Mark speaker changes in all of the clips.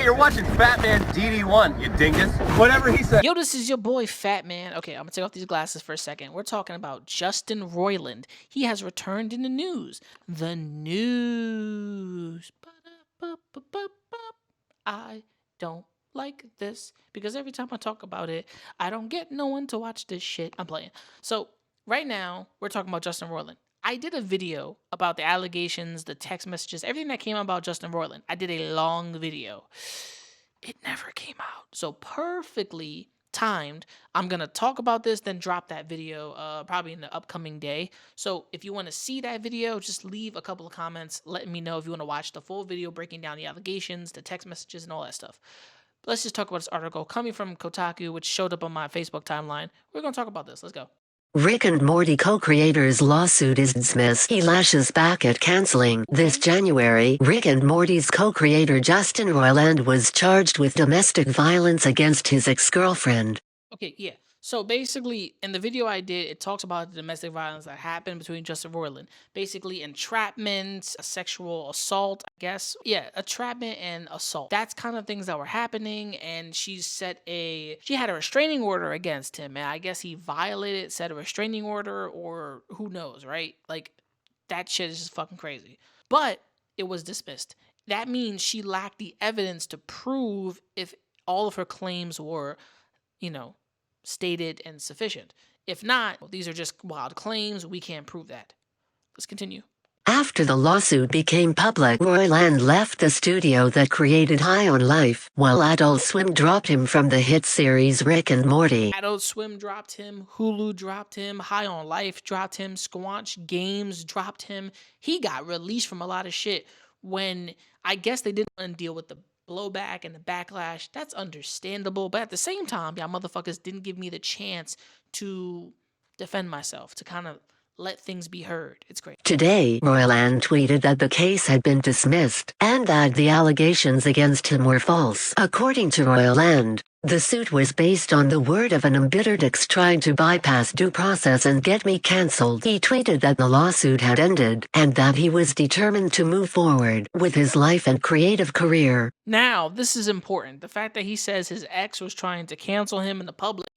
Speaker 1: you're watching Fat Man DD1, you dingus. Whatever he said.
Speaker 2: Yo, this is your boy Fat Man. Okay, I'm gonna take off these glasses for a second. We're talking about Justin Roiland. He has returned in the news. The news. I don't like this because every time I talk about it, I don't get no one to watch this shit. I'm playing. So right now, we're talking about Justin Roiland. I did a video about the allegations, the text messages, everything that came out about Justin Roiland. I did a long video. It never came out. So perfectly timed. I'm going to talk about this, then drop that video probably in the upcoming day. So if you want to see that video, just leave a couple of comments letting me know if you want to watch the full video breaking down the allegations, the text messages, and all that stuff. But let's just talk about this article coming from Kotaku, which showed up on my Facebook timeline. We're going to talk about this. Let's go.
Speaker 3: Rick and Morty co-creators' lawsuit is dismissed. He lashes back at canceling. This January, Rick and Morty's co-creator Justin Roiland was charged with domestic violence against his ex-girlfriend.
Speaker 2: Okay, yeah. So basically, in the video I did, it talks about the domestic violence that happened between Justin Roiland. Basically, entrapment, sexual assault, I guess. Yeah, entrapment and assault. That's kind of things that were happening, and she had a restraining order against him, and I guess he violated said a restraining order, or who knows, right? Like, that shit is just fucking crazy. But it was dismissed. That means she lacked the evidence to prove if all of her claims were, stated and sufficient. If not, these are just wild claims. We can't prove that. Let's continue.
Speaker 3: After the lawsuit became public, Roiland left the studio that created High on Life, while Adult Swim dropped him from the hit series Rick and Morty.
Speaker 2: Adult Swim dropped him, Hulu dropped him, High on Life dropped him, Squanch Games dropped him. He got released from a lot of shit when I guess they didn't want to deal with the blowback and the backlash. That's understandable, but at the same time, y'all motherfuckers didn't give me the chance to defend myself, to kind of let things be heard. It's great.
Speaker 3: Today, Roiland tweeted that the case had been dismissed and that the allegations against him were false. According to Roiland, the suit was based on the word of an embittered ex trying to bypass due process and get me cancelled. He tweeted that the lawsuit had ended and that he was determined to move forward with his life and creative career.
Speaker 2: Now, this is important. The fact that he says his ex was trying to cancel him in the public.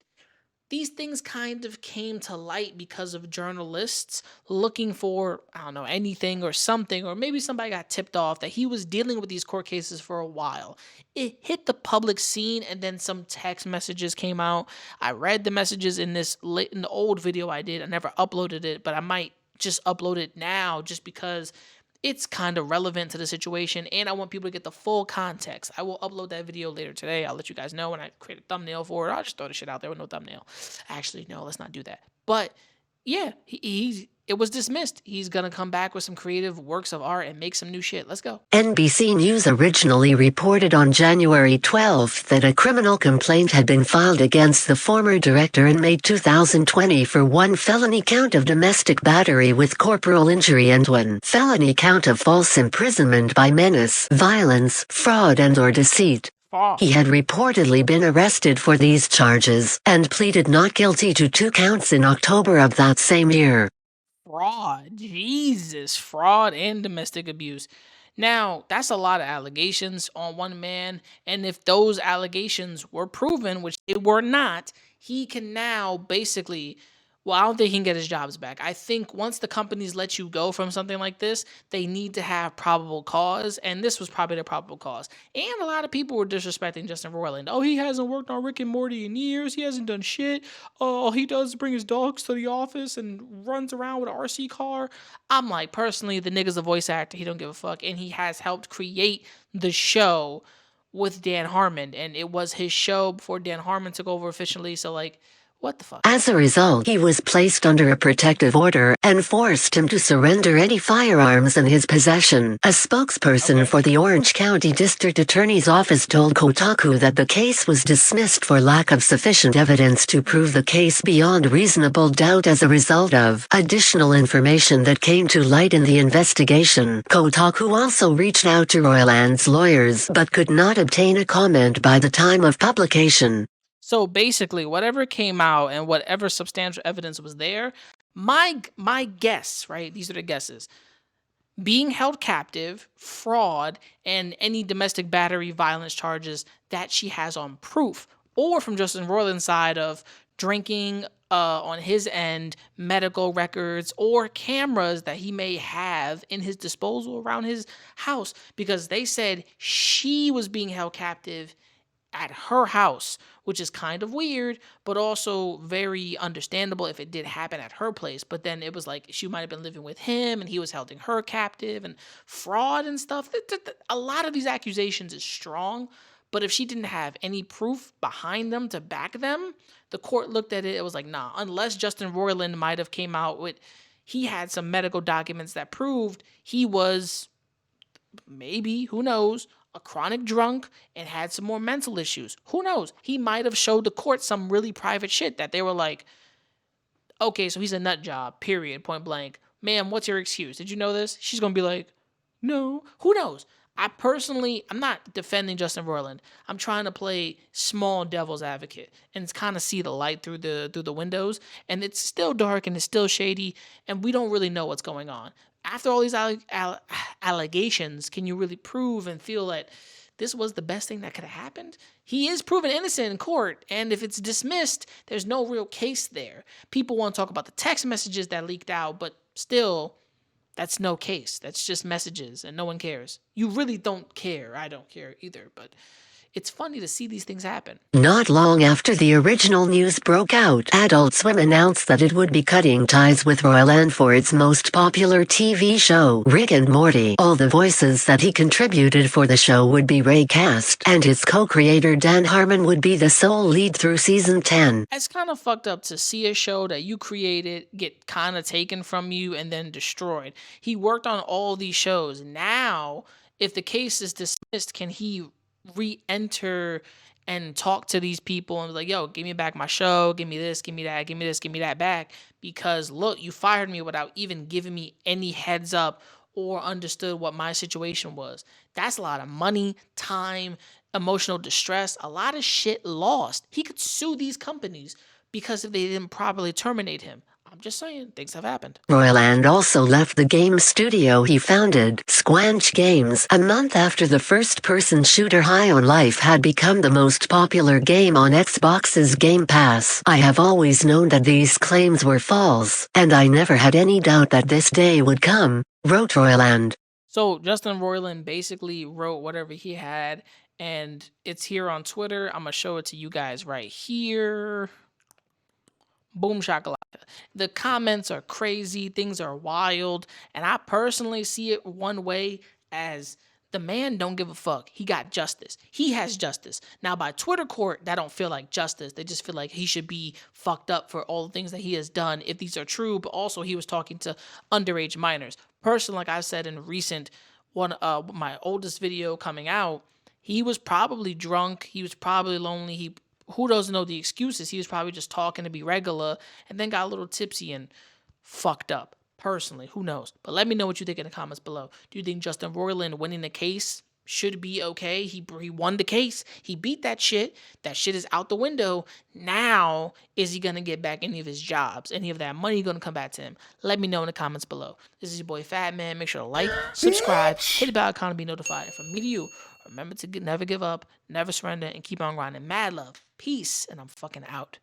Speaker 2: These things kind of came to light because of journalists looking for, anything or something, or maybe somebody got tipped off that he was dealing with these court cases for a while. It hit the public scene, and then some text messages came out. I read the messages in the old video I did. I never uploaded it, but I might just upload it now just because it's kind of relevant to the situation, and I want people to get the full context. I will upload that video later today. I'll let you guys know when I create a thumbnail for it. I'll just throw the shit out there with no thumbnail. Actually, no, let's not do that. But yeah, it was dismissed. He's going to come back with some creative works of art and make some new shit. Let's go.
Speaker 3: NBC News originally reported on January 12th that a criminal complaint had been filed against the former director in May 2020 for one felony count of domestic battery with corporal injury and one felony count of false imprisonment by menace, violence, fraud and/or deceit. He had reportedly been arrested for these charges and pleaded not guilty to 2 counts in October of that same year.
Speaker 2: Fraud. Jesus. Fraud and domestic abuse. Now, that's a lot of allegations on one man, and if those allegations were proven, which they were not, he can now basically... Well, I don't think he can get his jobs back. I think once the companies let you go from something like this, they need to have probable cause, and this was probably the probable cause. And a lot of people were disrespecting Justin Roiland. Oh, he hasn't worked on Rick and Morty in years. He hasn't done shit. All he does is bring his dogs to the office and runs around with an RC car. I'm like, personally, the nigga's a voice actor. He don't give a fuck, and he has helped create the show with Dan Harmon, and it was his show before Dan Harmon took over officially, so like... What the fuck?
Speaker 3: As a result, he was placed under a protective order and forced him to surrender any firearms in his possession. A spokesperson for the Orange County District Attorney's Office told Kotaku that the case was dismissed for lack of sufficient evidence to prove the case beyond reasonable doubt as a result of additional information that came to light in the investigation. Kotaku also reached out to Roiland's lawyers but could not obtain a comment by the time of publication.
Speaker 2: So basically, whatever came out and whatever substantial evidence was there, my guess, right? These are the guesses. being held captive, fraud, and any domestic battery violence charges that she has on proof, or from Justin Roiland's side of drinking on his end, medical records, or cameras that he may have in his disposal around his house, because they said she was being held captive at her house, which is kind of weird, but also very understandable if it did happen at her place. But then it was like she might have been living with him and he was holding her captive and fraud and stuff. A lot of these accusations is strong, but if she didn't have any proof behind them to back them, the court looked at it, it was like, nah, unless Justin Roiland might have came out with, he had some medical documents that proved he was, maybe, who knows, a chronic drunk and had some more mental issues. Who knows? He might have showed the court some really private shit that they were like, okay, so he's a nut job, period, point blank. Ma'am, what's your excuse? Did you know this? She's going to be like, no. Who knows? I'm not defending Justin Roiland. I'm trying to play small devil's advocate and kind of see the light through the windows. And it's still dark and it's still shady and we don't really know what's going on. After all these allegations, can you really prove and feel that this was the best thing that could have happened? He is proven innocent in court, and if it's dismissed, there's no real case there. People want to talk about the text messages that leaked out, but still, that's no case. That's just messages, and no one cares. You really don't care. I don't care either, but it's funny to see these things happen.
Speaker 3: Not long after the original news broke out, Adult Swim announced that it would be cutting ties with Roiland for its most popular TV show, Rick and Morty. All the voices that he contributed for the show would be recast, and its co-creator Dan Harmon would be the sole lead through season 10.
Speaker 2: It's kind of fucked up to see a show that you created get kind of taken from you and then destroyed. He worked on all these shows. Now, if the case is dismissed, can he re-enter and talk to these people and be like, yo, give me back my show, give me this, give me that, give me this, give me that back, because look, you fired me without even giving me any heads up or understood what my situation was. That's a lot of money, time, emotional distress, a lot of shit lost. He could sue these companies because if they didn't properly terminate him. I'm just saying, things have happened.
Speaker 3: Roiland also left the game studio he founded, Squanch Games, a month after the first-person shooter High on Life had become the most popular game on Xbox's Game Pass. I have always known that these claims were false, and I never had any doubt that this day would come, wrote Roiland.
Speaker 2: So Justin Roiland basically wrote whatever he had, and it's here on Twitter. I'm going to show it to you guys right here. Boom shakalaka. The comments are crazy, things are wild, and I personally see it one way as the man don't give a fuck. He got justice. He has justice. Now by Twitter court, that don't feel like justice. They just feel like he should be fucked up for all the things that he has done, if these are true, but also he was talking to underage minors. Personally, like I said in recent my oldest video coming out, he was probably drunk, he was probably lonely, who doesn't know the excuses? He was probably just talking to be regular and then got a little tipsy and fucked up. Personally, who knows? But let me know what you think in the comments below. Do you think Justin Roiland winning the case should be okay? He won the case. He beat that shit. That shit is out the window. Now, is he going to get back any of his jobs? Any of that money going to come back to him? Let me know in the comments below. This is your boy Fat Man. Make sure to like, subscribe, hit the bell icon to be notified. And from me to you, remember to never give up, never surrender, and keep on grinding. Mad love. Peace. And I'm fucking out.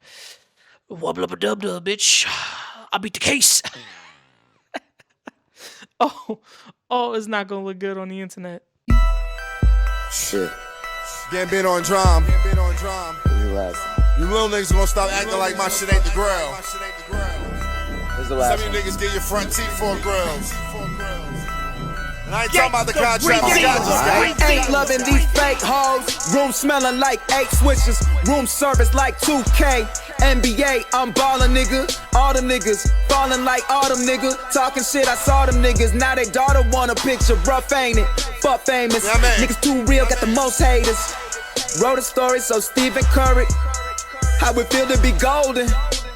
Speaker 2: Wubba dub dub, bitch. I beat the case. It's not going to look good on the internet.
Speaker 4: Shit.
Speaker 5: Getting on drum.
Speaker 4: This is the last one.
Speaker 5: You little niggas gonna stop acting like my shit ain't the grill.
Speaker 4: This is the last
Speaker 5: Some of
Speaker 4: one.
Speaker 5: you niggas get your front teeth for grills. And I ain't talking about the contract. I
Speaker 6: Ain't loving these fake hoes. Room smelling like 8 switches. Room service like 2K. NBA, I'm ballin', nigga. All them niggas falling like autumn, nigga. Talking shit, I saw them niggas. Now they daughter want a picture. Rough, ain't it? Fuck famous.
Speaker 5: Yeah, man.
Speaker 6: Niggas too real, got the most haters. Wrote a story so Stephen Curry. How it feel to be golden.